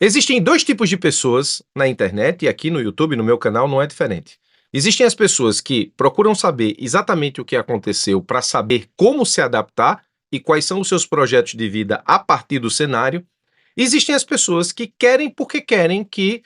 Existem dois tipos de pessoas na internet e aqui no YouTube, no meu canal, não é diferente. Existem as pessoas que procuram saber exatamente o que aconteceu para saber como se adaptar e quais são os seus projetos de vida a partir do cenário. Existem as pessoas que querem porque querem que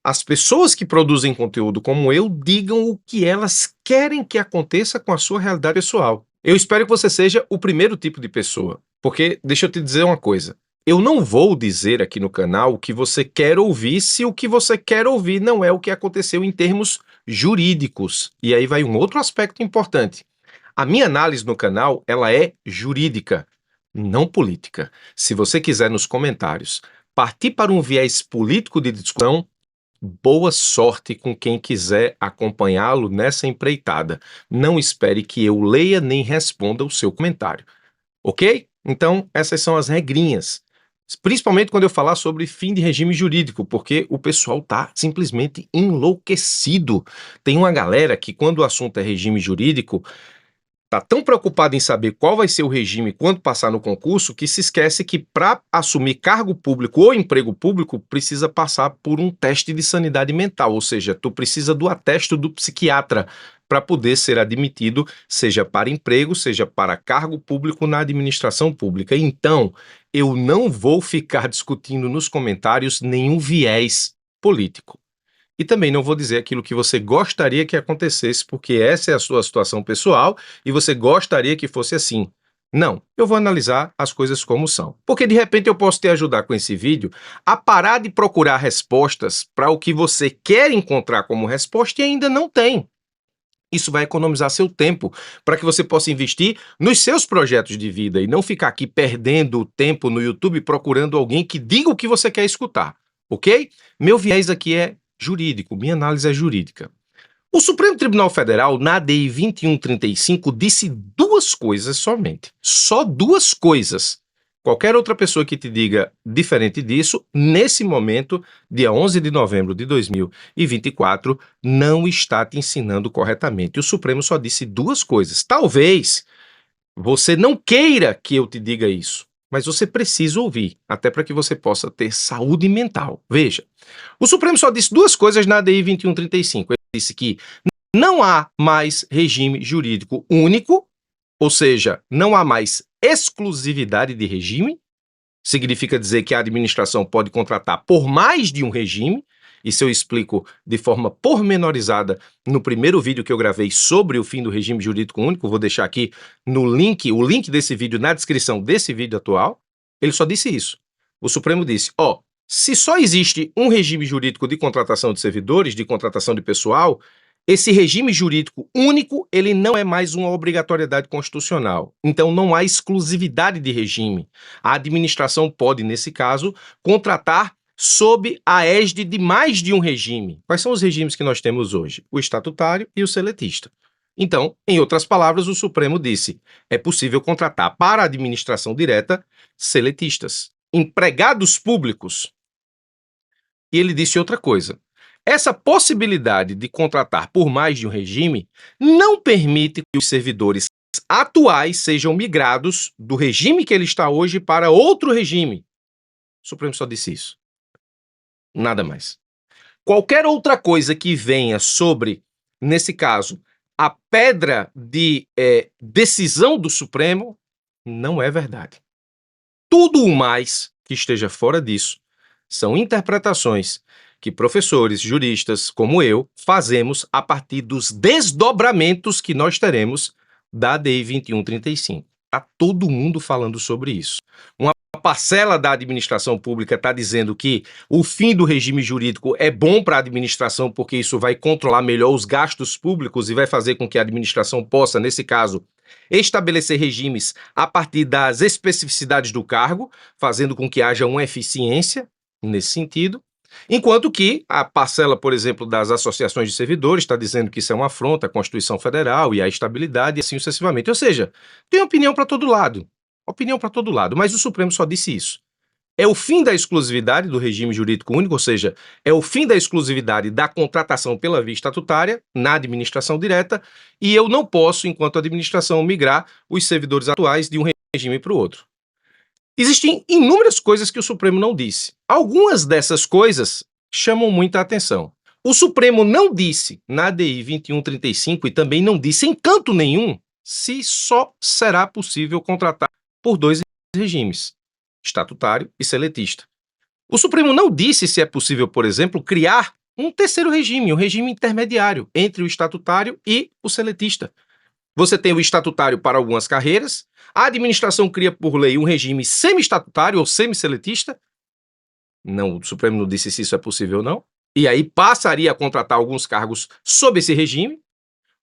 as pessoas que produzem conteúdo como eu digam o que elas querem que aconteça com a sua realidade pessoal. Eu espero que você seja o primeiro tipo de pessoa, porque deixa eu te dizer uma coisa. Eu não vou dizer aqui no canal o que você quer ouvir se o que você quer ouvir não é o que aconteceu em termos jurídicos. E aí vai um outro aspecto importante. A minha análise no canal, ela é jurídica, não política. Se você quiser nos comentários partir para um viés político de discussão, boa sorte com quem quiser acompanhá-lo nessa empreitada. Não espere que eu leia nem responda o seu comentário, ok? Então, essas são as regrinhas. Principalmente quando eu falar sobre fim de regime jurídico, porque o pessoal tá simplesmente enlouquecido. Tem uma galera que, quando o assunto é regime jurídico, está tão preocupado em saber qual vai ser o regime quando passar no concurso que se esquece que para assumir cargo público ou emprego público precisa passar por um teste de sanidade mental, ou seja, tu precisa do atesto do psiquiatra para poder ser admitido, seja para emprego, seja para cargo público na administração pública. Então, eu não vou ficar discutindo nos comentários nenhum viés político. E também não vou dizer aquilo que você gostaria que acontecesse, porque essa é a sua situação pessoal e você gostaria que fosse assim. Não, eu vou analisar as coisas como são. Porque de repente eu posso te ajudar com esse vídeo a parar de procurar respostas para o que você quer encontrar como resposta e ainda não tem. Isso vai economizar seu tempo para que você possa investir nos seus projetos de vida e não ficar aqui perdendo tempo no YouTube procurando alguém que diga o que você quer escutar, ok? Meu viés aqui é jurídico, minha análise é jurídica. O Supremo Tribunal Federal, na ADI 2135, disse duas coisas somente. Só duas coisas. Qualquer outra pessoa que te diga diferente disso, nesse momento, dia 11 de novembro de 2024, não está te ensinando corretamente. O Supremo só disse duas coisas. Talvez você não queira que eu te diga isso, mas você precisa ouvir, até para que você possa ter saúde mental. Veja, o Supremo só disse duas coisas na ADI 2135. Ele disse que não há mais regime jurídico único, ou seja, não há mais exclusividade de regime. Significa dizer que a administração pode contratar por mais de um regime. Isso eu explico de forma pormenorizada no primeiro vídeo que eu gravei sobre o fim do regime jurídico único. Vou deixar aqui no link, o link desse vídeo na descrição desse vídeo atual. Ele só disse isso. O Supremo disse, se só existe um regime jurídico de contratação de servidores, de contratação de pessoal, esse regime jurídico único, ele não é mais uma obrigatoriedade constitucional. Então, não há exclusividade de regime. A administração pode, nesse caso, contratar sob a égide de mais de um regime. Quais são os regimes que nós temos hoje? O estatutário e o seletista. Então, em outras palavras, o Supremo disse, é possível contratar para a administração direta seletistas, empregados públicos. E ele disse outra coisa. Essa possibilidade de contratar por mais de um regime não permite que os servidores atuais sejam migrados do regime que ele está hoje para outro regime. O Supremo só disse isso. Nada mais. Qualquer outra coisa que venha sobre, nesse caso, a pedra de decisão do Supremo, não é verdade. Tudo o mais que esteja fora disso são interpretações que professores, juristas, como eu, fazemos a partir dos desdobramentos que nós teremos da ADI 2135. Está todo mundo falando sobre isso. Uma parcela da administração pública está dizendo que o fim do regime jurídico é bom para a administração porque isso vai controlar melhor os gastos públicos e vai fazer com que a administração possa, nesse caso, estabelecer regimes a partir das especificidades do cargo, fazendo com que haja uma eficiência nesse sentido. Enquanto que a parcela, por exemplo, das associações de servidores está dizendo que isso é uma afronta à Constituição Federal e à estabilidade e assim sucessivamente. Ou seja, tem opinião para todo lado. Opinião para todo lado, mas o Supremo só disse isso. É o fim da exclusividade do regime jurídico único, ou seja, é o fim da exclusividade da contratação pela via estatutária na administração direta e eu não posso, enquanto administração, migrar os servidores atuais de um regime para o outro. Existem inúmeras coisas que o Supremo não disse. Algumas dessas coisas chamam muita atenção. O Supremo não disse na ADI 2135 e também não disse em canto nenhum se só será possível contratar por dois regimes, estatutário e seletista. O Supremo não disse se é possível, por exemplo, criar um terceiro regime, um regime intermediário entre o estatutário e o seletista. Você tem o estatutário para algumas carreiras, a administração cria por lei um regime semi-estatutário ou semi-seletista. Não, o Supremo não disse se isso é possível ou não. E aí passaria a contratar alguns cargos sob esse regime.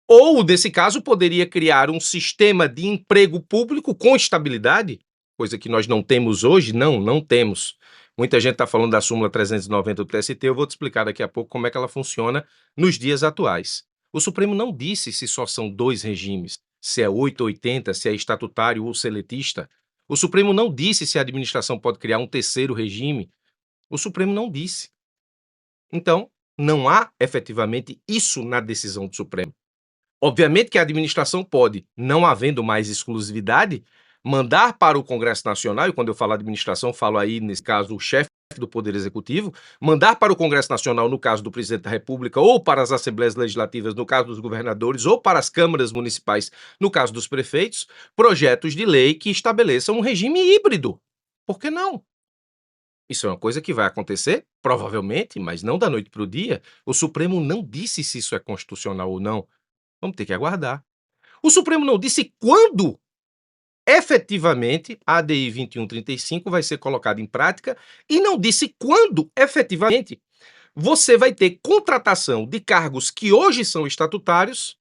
Ou, nesse caso, poderia criar um sistema de emprego público com estabilidade, coisa que nós não temos hoje. Não temos. Muita gente está falando da súmula 390 do TST, eu vou te explicar daqui a pouco como é que ela funciona nos dias atuais. O Supremo não disse se só são dois regimes, se é 880, se é estatutário ou seletista. O Supremo não disse se a administração pode criar um terceiro regime. O Supremo não disse. Então, não há efetivamente isso na decisão do Supremo. Obviamente que a administração pode, não havendo mais exclusividade, mandar para o Congresso Nacional, e quando eu falo administração, falo aí, nesse caso, o chefe do Poder Executivo, mandar para o Congresso Nacional, no caso do Presidente da República, ou para as Assembleias Legislativas, no caso dos governadores, ou para as câmaras municipais, no caso dos prefeitos, projetos de lei que estabeleçam um regime híbrido. Por que não? Isso é uma coisa que vai acontecer, provavelmente, mas não da noite para o dia. O Supremo não disse se isso é constitucional ou não. Vamos ter que aguardar. O Supremo não disse quando efetivamente a ADI 2135 vai ser colocada em prática e não disse quando efetivamente você vai ter contratação de cargos que hoje são estatutários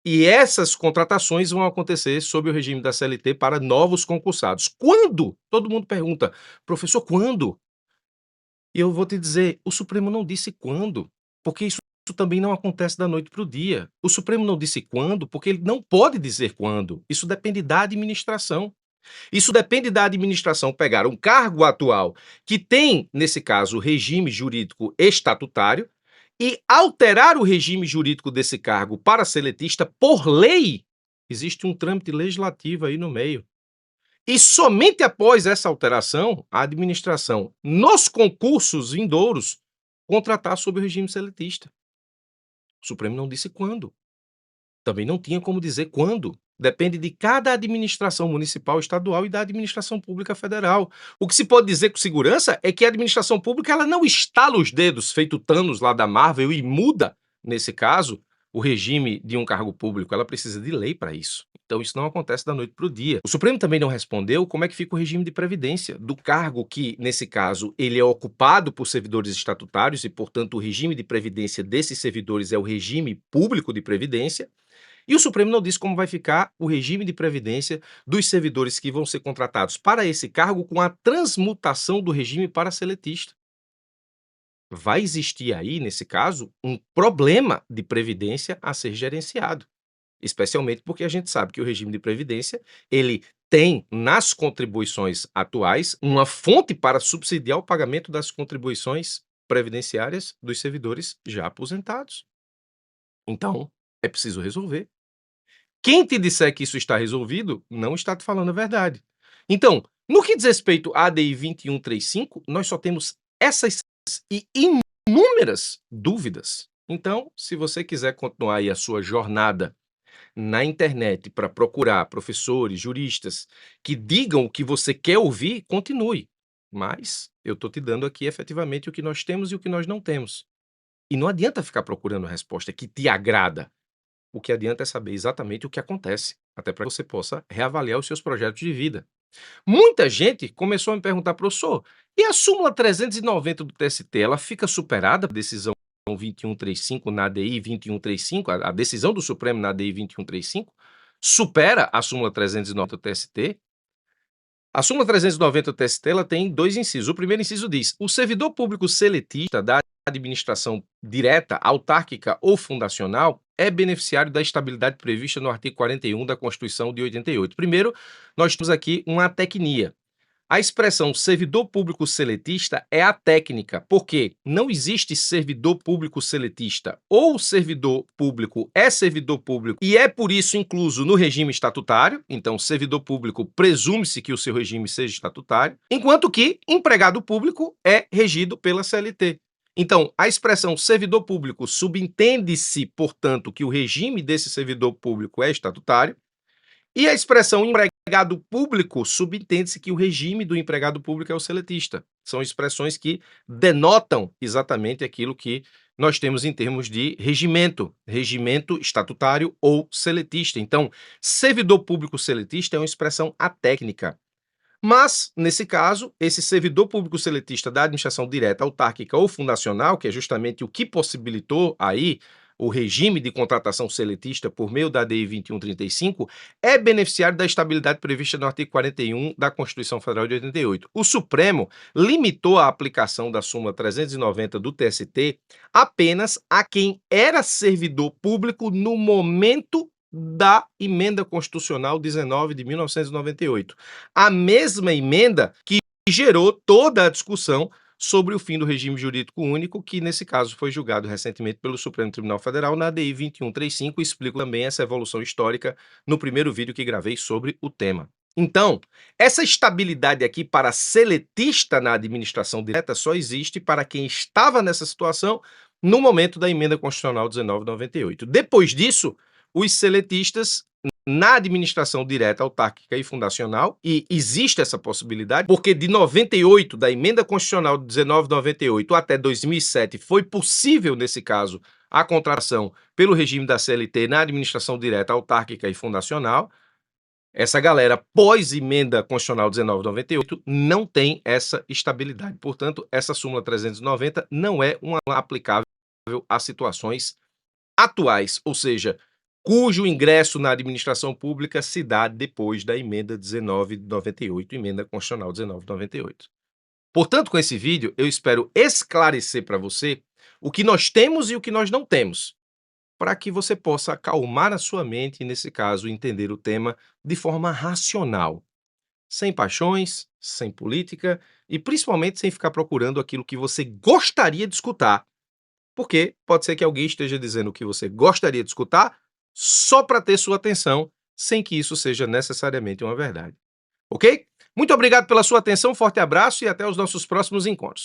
e essas contratações vão acontecer sob o regime da CLT para novos concursados. Quando? Todo mundo pergunta, professor, quando? E eu vou te dizer, o Supremo não disse quando, porque isso também não acontece da noite para o dia. O Supremo não disse quando, porque ele não pode dizer quando. Isso depende da administração. Isso depende da administração pegar um cargo atual que tem, nesse caso, regime jurídico estatutário e alterar o regime jurídico desse cargo para seletista por lei. Existe um trâmite legislativo aí no meio. E somente após essa alteração, a administração, nos concursos vindouros, contratar sob o regime seletista. O Supremo não disse quando. Também não tinha como dizer quando. Depende de cada administração municipal, estadual e da administração pública federal. O que se pode dizer com segurança é que a administração pública ela não estala os dedos, feito Thanos lá da Marvel, e muda, nesse caso, o regime de um cargo público. Ela precisa de lei para isso. Então, isso não acontece da noite para o dia. O Supremo também não respondeu como é que fica o regime de previdência do cargo que, nesse caso, ele é ocupado por servidores estatutários e, portanto, o regime de previdência desses servidores é o regime público de previdência. E o Supremo não disse como vai ficar o regime de previdência dos servidores que vão ser contratados para esse cargo com a transmutação do regime para seletista. Vai existir aí, nesse caso, um problema de previdência a ser gerenciado. Especialmente porque a gente sabe que o regime de previdência, ele tem nas contribuições atuais uma fonte para subsidiar o pagamento das contribuições previdenciárias dos servidores já aposentados. Então, é preciso resolver. Quem te disser que isso está resolvido, não está te falando a verdade. Então, no que diz respeito à ADI 2135, nós só temos essas e inúmeras dúvidas. Então, se você quiser continuar aí a sua jornada na internet para procurar professores, juristas que digam o que você quer ouvir, continue. Mas eu estou te dando aqui efetivamente o que nós temos e o que nós não temos. E não adianta ficar procurando a resposta que te agrada. O que adianta é saber exatamente o que acontece, até para que você possa reavaliar os seus projetos de vida. Muita gente começou a me perguntar, professor, e a súmula 390 do TST, ela fica superada a decisão 2135 na ADI 2135, a decisão do Supremo na ADI 2135, supera a súmula 390 do TST? A súmula 390 do TST ela tem dois incisos. O primeiro inciso diz: o servidor público seletista da administração direta, autárquica ou fundacional é beneficiário da estabilidade prevista no artigo 41 da Constituição de 88. Primeiro, nós temos aqui uma atecnia. A expressão servidor público seletista é a técnica, porque não existe servidor público seletista. Ou o servidor público é servidor público e é por isso incluso no regime estatutário, então servidor público presume-se que o seu regime seja estatutário, enquanto que empregado público é regido pela CLT. Então, a expressão servidor público subentende-se, portanto, que o regime desse servidor público é estatutário, e a expressão empregado público subentende-se que o regime do empregado público é o seletista. São expressões que denotam exatamente aquilo que nós temos em termos de regimento, regimento estatutário ou seletista. Então, servidor público seletista é uma expressão atécnica. Mas, nesse caso, esse servidor público seletista da administração direta, autárquica ou fundacional, que é justamente o que possibilitou aí o regime de contratação seletista por meio da DI 2135, é beneficiário da estabilidade prevista no artigo 41 da Constituição Federal de 88. O Supremo limitou a aplicação da súmula 390 do TST apenas a quem era servidor público no momento da Emenda Constitucional 19 de 1998. A mesma emenda que gerou toda a discussão sobre o fim do regime jurídico único, que nesse caso foi julgado recentemente pelo Supremo Tribunal Federal na DI 2135. Explico também essa evolução histórica no primeiro vídeo que gravei sobre o tema. Então, essa estabilidade aqui para seletista na administração direta só existe para quem estava nessa situação no momento da Emenda Constitucional 1998. Depois disso, os seletistas na administração direta, autárquica e fundacional, e existe essa possibilidade, porque de 98, da Emenda Constitucional 1998 até 2007, foi possível, nesse caso, a contratação pelo regime da CLT na administração direta, autárquica e fundacional. Essa galera, pós-Emenda Constitucional 1998, não tem essa estabilidade. Portanto, essa súmula 390 não é uma aplicável a situações atuais, ou seja, cujo ingresso na administração pública se dá depois da Emenda 1998, Emenda Constitucional 1998. Portanto, com esse vídeo, eu espero esclarecer para você o que nós temos e o que nós não temos, para que você possa acalmar a sua mente e, nesse caso, entender o tema de forma racional, sem paixões, sem política e, principalmente, sem ficar procurando aquilo que você gostaria de escutar, porque pode ser que alguém esteja dizendo o que você gostaria de escutar só para ter sua atenção, sem que isso seja necessariamente uma verdade. Ok? Muito obrigado pela sua atenção, forte abraço e até os nossos próximos encontros.